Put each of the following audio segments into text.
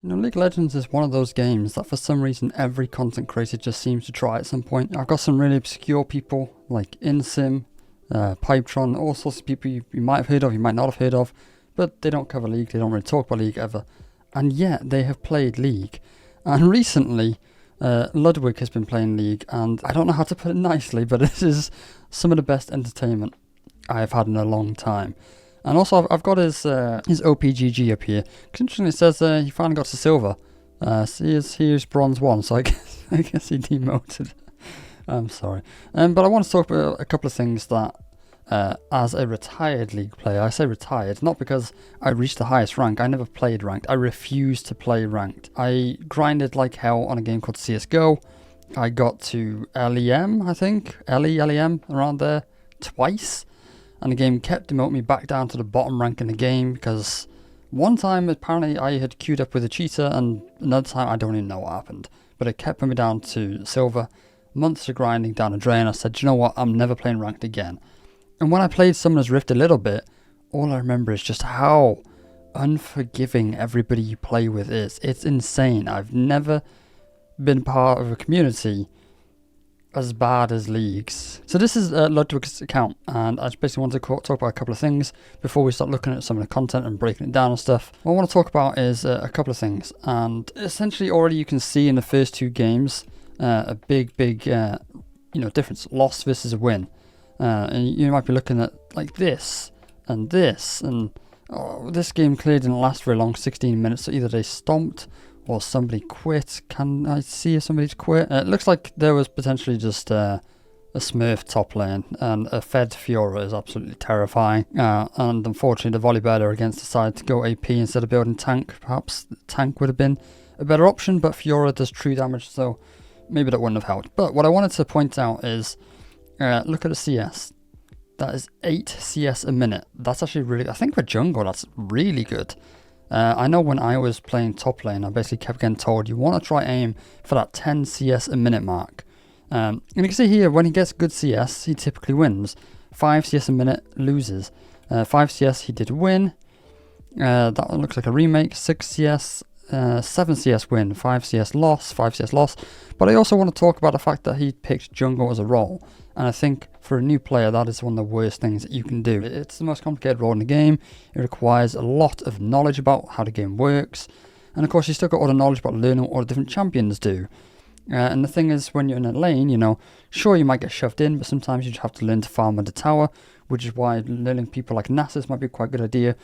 You know, League of Legends is one of those games that for some reason every content creator just seems to try at some point. I've got some really obscure people like InSim, Pipetron, all sorts of people you might have heard of, you might not have heard of, but they don't cover League, they don't really talk about League ever. And yet they have played League. And recently, Ludwig has been playing League, and I don't know how to put it nicely, but it is some of the best entertainment I've had in a long time. And also, I've got his OPGG up here. Because interestingly, it says he finally got to silver. So here's bronze 1, so I guess he demoted. I'm sorry. But I want to talk about a couple of things that, as a retired League player, I say retired, not because I reached the highest rank. I never played ranked. I refused to play ranked. I grinded like hell on a game called CSGO. I got to LEM, I think. LEM, around there, twice. And the game kept demoting me back down to the bottom rank in the game because one time apparently I had queued up with a cheater, and another time I don't even know what happened. But it kept putting me down to silver. Months of grinding down the drain. I said, you know what, I'm never playing ranked again. And when I played Summoner's Rift a little bit, all I remember is just how unforgiving everybody you play with is. It's insane. I've never been part of a community as bad as Leagues. So this is Ludwig's account, and I just basically want to talk about a couple of things before we start looking at some of the content and breaking it down and stuff. What I want to talk about is a couple of things, and essentially already you can see in the first two games a big difference, loss versus a win. And you might be looking at like this, and this game clearly didn't last very long, 16 minutes, so either they stomped or somebody quit. Can I see if somebody's quit? It looks like there was potentially just a Smurf top lane, and a fed Fiora is absolutely terrifying. And unfortunately, the Volibear against decided to go AP instead of building tank. Perhaps tank would have been a better option, but Fiora does true damage, so maybe that wouldn't have helped. But what I wanted to point out is, look at the CS. That is 8 CS a minute. That's actually really, I think for jungle, that's really good. I know when I was playing top lane, I basically kept getting told you want to try aim for that 10 CS a minute mark. And you can see here, when he gets good CS, he typically wins. 5 CS a minute loses. 5 CS he did win. That one looks like a remake. 6 CS, 7 CS win, 5 CS loss, 5 CS loss. But I also want to talk about the fact that he picked jungle as a role. And I think for a new player, that is one of the worst things that you can do. It's the most complicated role in the game. It requires a lot of knowledge about how the game works. And of course, you still got all the knowledge about learning what all the different champions do. And the thing is, when you're in a lane, sure, you might get shoved in, but sometimes you just have to learn to farm at the tower, which is why learning people like Nasus might be quite a good idea,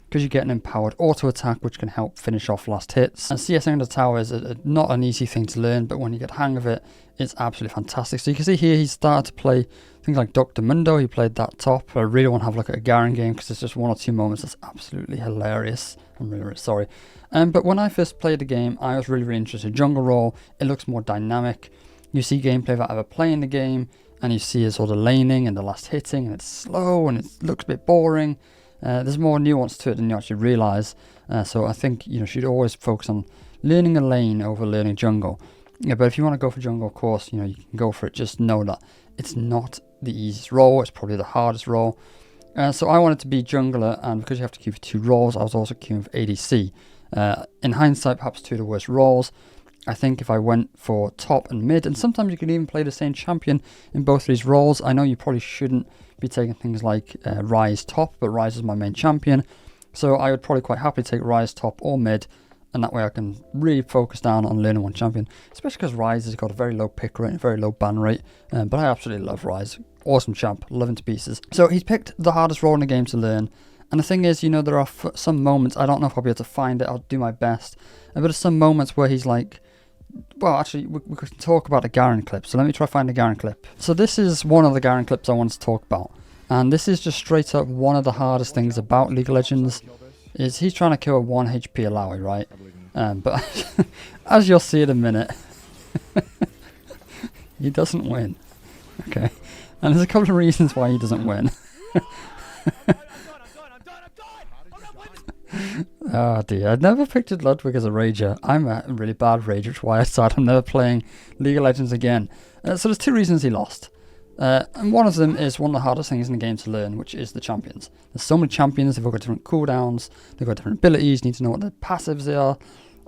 because you get an empowered auto attack which can help finish off last hits. And CSing the tower is not an easy thing to learn, but when you get the hang of it, it's absolutely fantastic. So you can see here he started to play things like Dr. Mundo. He played that top. I really want to have a look at a Garen game because there's just one or two moments that's absolutely hilarious. I'm really, really sorry. But when I first played the game, I was really, really interested in jungle role. It looks more dynamic. You see gameplay of ever playing the game, and you see his sort of laning and the last hitting, and it's slow and it looks a bit boring. There's more nuance to it than you actually realise. So I think you should always focus on learning a lane over learning jungle. Yeah, but if you want to go for jungle, of course, you can go for it. Just know that it's not the easiest role. It's probably the hardest role. So I wanted to be jungler, and because you have to queue for 2 roles, I was also queuing for ADC. In hindsight, perhaps 2 of the worst roles. I think if I went for top and mid, and sometimes you can even play the same champion in both of these roles. I know you probably shouldn't be taking things like Ryze top, but Ryze is my main champion. So I would probably quite happily take Ryze top or mid, and that way I can really focus down on learning one champion, especially because Ryze has got a very low pick rate and very low ban rate. But I absolutely love Ryze. Awesome champ, love him to pieces. So he's picked the hardest role in the game to learn. And the thing is, there are some moments, I don't know if I'll be able to find it, I'll do my best. But there's some moments where he's like, well, actually, we could talk about a Garen clip. So let me try to find a Garen clip. So this is one of the Garen clips I wanted to talk about. And this is just straight up one of the hardest things about League of Legends. Is he's trying to kill a 1 HP Alawi, right? But as you'll see in a minute, he doesn't win. Okay. And there's a couple of reasons why he doesn't win. Oh dear, I'd never pictured Ludwig as a rager. I'm a really bad rager, which is why I decided I'm never playing League of Legends again. So there's 2 reasons he lost. And one of them is one of the hardest things in the game to learn, which is the champions. There's so many champions, they've all got different cooldowns, they've got different abilities, you need to know what their passives are.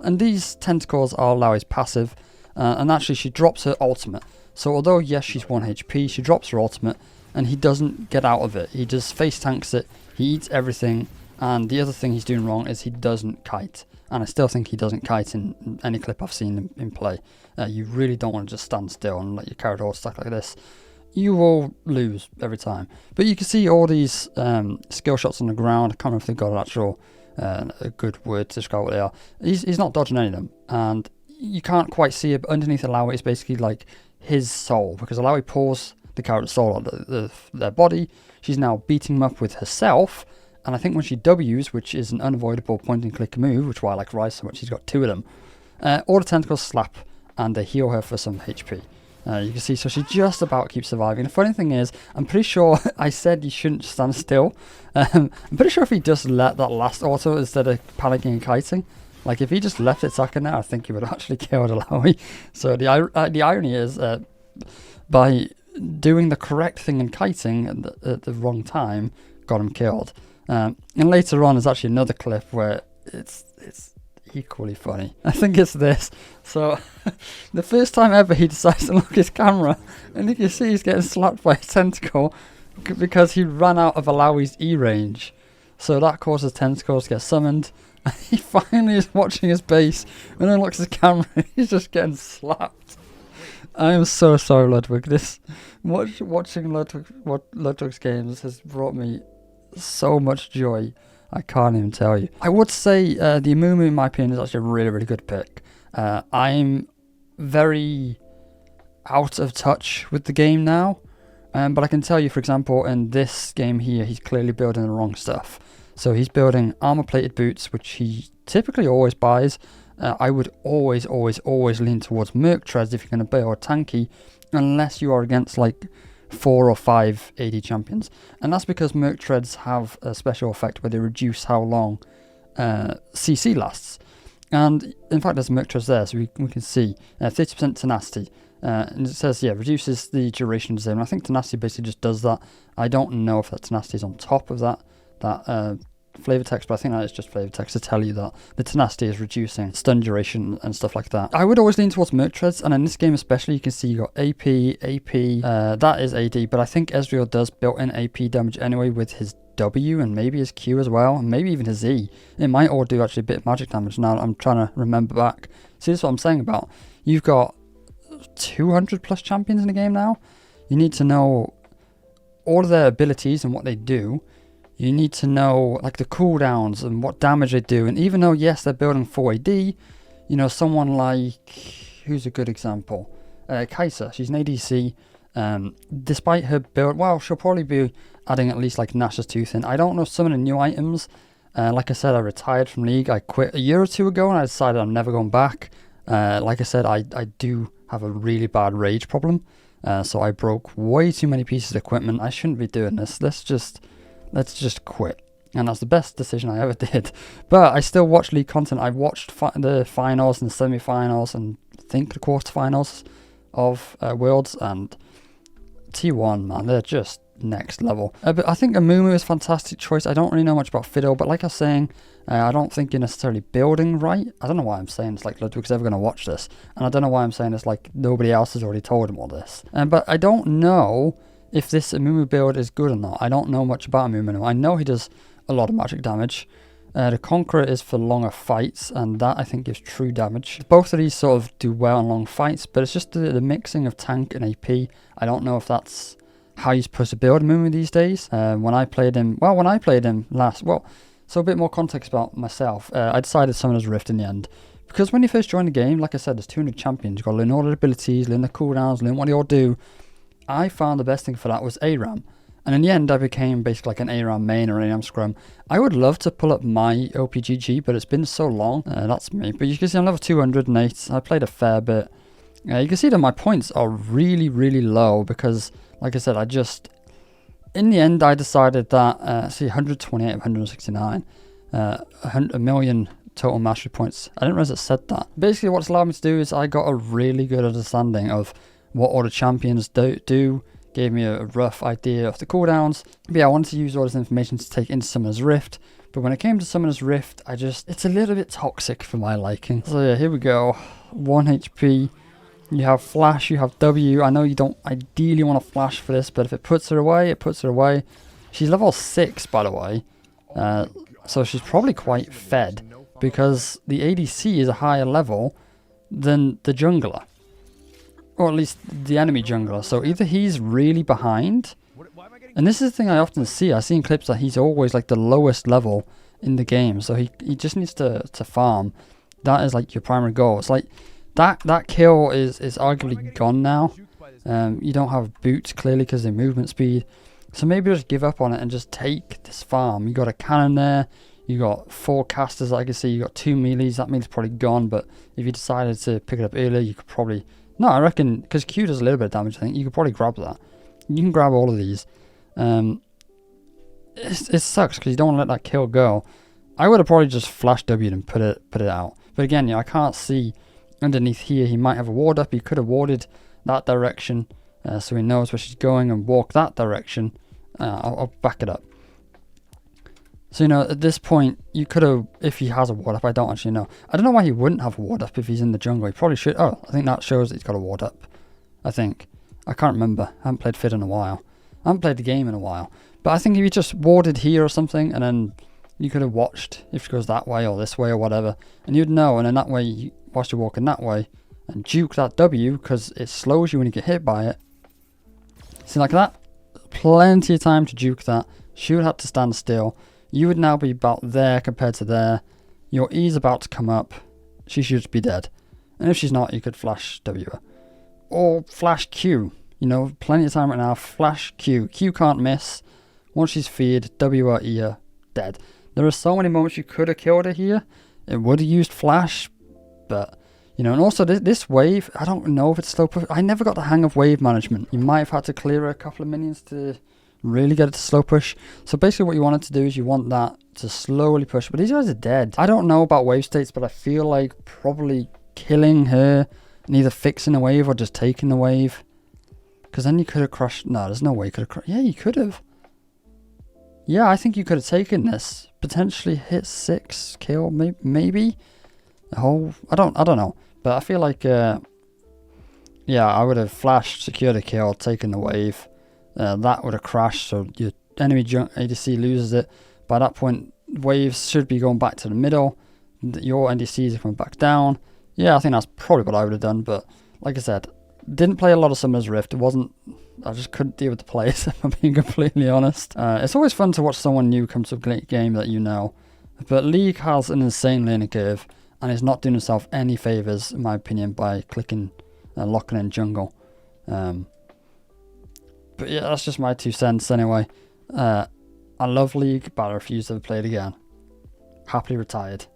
And these tentacles are Lowie's passive, and actually she drops her ultimate. So although yes, she's 1 HP, she drops her ultimate, and he doesn't get out of it. He just face tanks it, he eats everything, and the other thing he's doing wrong is he doesn't kite. And I still think he doesn't kite in any clip I've seen him in play. You really don't want to just stand still and let your character all stack like this. You will lose every time. But you can see all these skill shots on the ground. I can't remember if they've got an actual a good word to describe what they are. He's not dodging any of them, and you can't quite see it, but underneath Alawi is basically like his soul, because Alawi pours the character's soul out of their body. She's now beating him up with herself, and I think when she W's, which is an unavoidable point and click move, which is why I like Rise so much, she's got 2 of them, all the tentacles slap and they heal her for some HP. You can see, so she just about keeps surviving. The funny thing is, I'm pretty sure I said you shouldn't stand still. I'm pretty sure if he just let that last auto instead of panicking and kiting, like if he just left it sacking there, I think he would have actually killed Alawi. So the irony is, by doing the correct thing and kiting at the wrong time, got him killed. And later on, there's actually another clip where it's equally funny. I think it's this. So the first time ever he decides to look at his camera, and you can see he's getting slapped by a tentacle because he ran out of Alawi's E range. So that causes tentacles to get summoned. And he finally is watching his base, and then looks at the camera and he's just getting slapped. I am so sorry, Ludwig. Watching Ludwig's games has brought me so much joy. I can't even tell you. I would say the Amumu, in my opinion, is actually a really, really good pick. I'm very out of touch with the game now, but I can tell you, for example, in this game here, he's clearly building the wrong stuff. So he's building armor-plated boots, which he typically always buys. I would always lean towards Merc Treads if you're going to build tanky, unless you are against like 4 or 5 AD champions. And that's because Merc Treads have a special effect where they reduce how long CC lasts. And in fact, there's Merc Treads there, so we can see 30% tenacity. And it says, reduces the duration of the zone. I think tenacity basically just does that. I don't know if that tenacity is on top of that flavor text, but I think that is just flavor text to tell you that the tenacity is reducing stun duration and stuff like that. I would always lean towards Merc Treads, and in this game especially, you can see you got AP, that is AD, but I think Ezreal does built-in AP damage anyway with his W and maybe his Q as well, and maybe even his E. It might all do actually a bit of magic damage. Now I'm trying to remember back. See, this is what I'm saying about, you've got 200 plus champions in the game now. You need to know all of their abilities and what they do. You need to know like the cooldowns and what damage they do. And even though, yes, they're building 4AD, you know, someone like, who's a good example? Kai'Sa, she's an ADC. Despite her build, well, she'll probably be adding at least like Nash's Tooth in. I don't know some of the new items. Like I said, I retired from League. I quit a year or 2 ago and I decided I'm never going back. Like I said, I do have a really bad rage problem. So I broke way too many pieces of equipment. I shouldn't be doing this. Let's just quit. And that's the best decision I ever did. But I still watch League content. I watched the finals and the semi-finals and I think the quarterfinals of Worlds, and T1, man, they're just next level. But I think Amumu is a fantastic choice. I don't really know much about Fiddle, but like I was saying, I don't think you're necessarily building right. I don't know why I'm saying it's like Ludwig's ever going to watch this. And I don't know why I'm saying it's like nobody else has already told him all this. But I don't know if this Amumu build is good or not. I don't know much about Amumu. I know he does a lot of magic damage. The Conqueror is for longer fights, and that I think gives true damage. Both of these sort of do well in long fights, but it's just the mixing of tank and AP. I don't know if that's how you're supposed to build Amumu these days. When I played him last, so a bit more context about myself. I decided Summoner's Rift in the end. Because when you first join the game, like I said, there's 200 champions. You've got to learn all the abilities, learn the cooldowns, learn what they all do. I found the best thing for that was ARAM. And in the end, I became basically like an ARAM main or an ARAM scrum. I would love to pull up my OPGG, but it's been so long. That's me. But you can see I'm level 208. I played a fair bit. You can see that my points are really, really low because, like I said, in the end, I decided that, 128 of 169, 100 million total mastery points. I didn't realize it said that. Basically, what's allowed me to do is I got a really good understanding of what all the champions do, gave me a rough idea of the cooldowns. But yeah, I wanted to use all this information to take into Summoner's Rift, But when it came to Summoner's Rift, it's a little bit toxic for my liking. So yeah, here we go. 1 HP. You have flash, you have W. I know you don't ideally want to flash for this, but if it puts her away, it puts her away. She's level 6, by the way. So she's probably quite fed, because the ADC is a higher level than the jungler. Or at least the enemy jungler. So either he's really behind, and this is the thing I often see. I see in clips that he's always like the lowest level in the game. So he just needs to farm. That is like your primary goal. It's like that kill is arguably gone now. You don't have boots clearly because of movement speed. So maybe just give up on it and just take this farm. You got a cannon there. You got 4 casters. I can see you got 2 melees. That melee's probably gone. But if you decided to pick it up earlier, you could probably... No, I reckon because Q does a little bit of damage. I think you could probably grab that. You can grab all of these. It sucks because you don't want to let that kill go. I would have probably just flash W'd and put it out. But again, I can't see underneath here. He might have a ward up. He could have warded that direction, so he knows where she's going and walk that direction. I'll back it up. So at this point, you could have, if he has a ward up. I don't actually know. I don't know why he wouldn't have a ward up if he's in the jungle. He probably should. Oh, I think that shows that he's got a ward up. I think. I can't remember. I haven't played Fid in a while. I haven't played the game in a while. But I think if you just warded here or something, and then you could have watched if it goes that way or this way or whatever, and you'd know, and then that way, whilst you're walking that way, and juke that W, because it slows you when you get hit by it. See, like that? Plenty of time to juke that. She would have to stand still. You would now be about there compared to there. Your E's about to come up. She should be dead. And if she's not, you could flash W her. Or flash Q. Plenty of time right now. Flash Q. Q can't miss. Once she's feared, W or E her, dead. There are so many moments you could have killed her here. It would have used flash. But, and also this wave, I don't know if it's slow push. I never got the hang of wave management. You might have had to clear a couple of minions to really get it to slow push. So basically what you wanted to do is you want that to slowly push. But these guys are dead. I don't know about wave states, but I feel like probably killing her and either fixing a wave or just taking the wave. Because then you could have crushed... No, there's no way you could have crushed... Yeah, you could have. Yeah, I think you could have taken this. Potentially hit 6 kill, maybe. A whole... I don't know. But I feel like... yeah, I would have flashed, secured a kill, taken the wave. That would have crashed, so your enemy ADC loses it. By that point, waves should be going back to the middle. Your NDCs are coming back down. Yeah, I think that's probably what I would have done, but like I said, didn't play a lot of Summoner's Rift. It wasn't... I just couldn't deal with the players, if I'm being completely honest. It's always fun to watch someone new come to a game that you know. But League has an insane learning curve, and is not doing himself any favours, in my opinion, by clicking locking in jungle. But yeah, that's just my 2 cents anyway. I love League, but I refuse to play it again. Happily retired.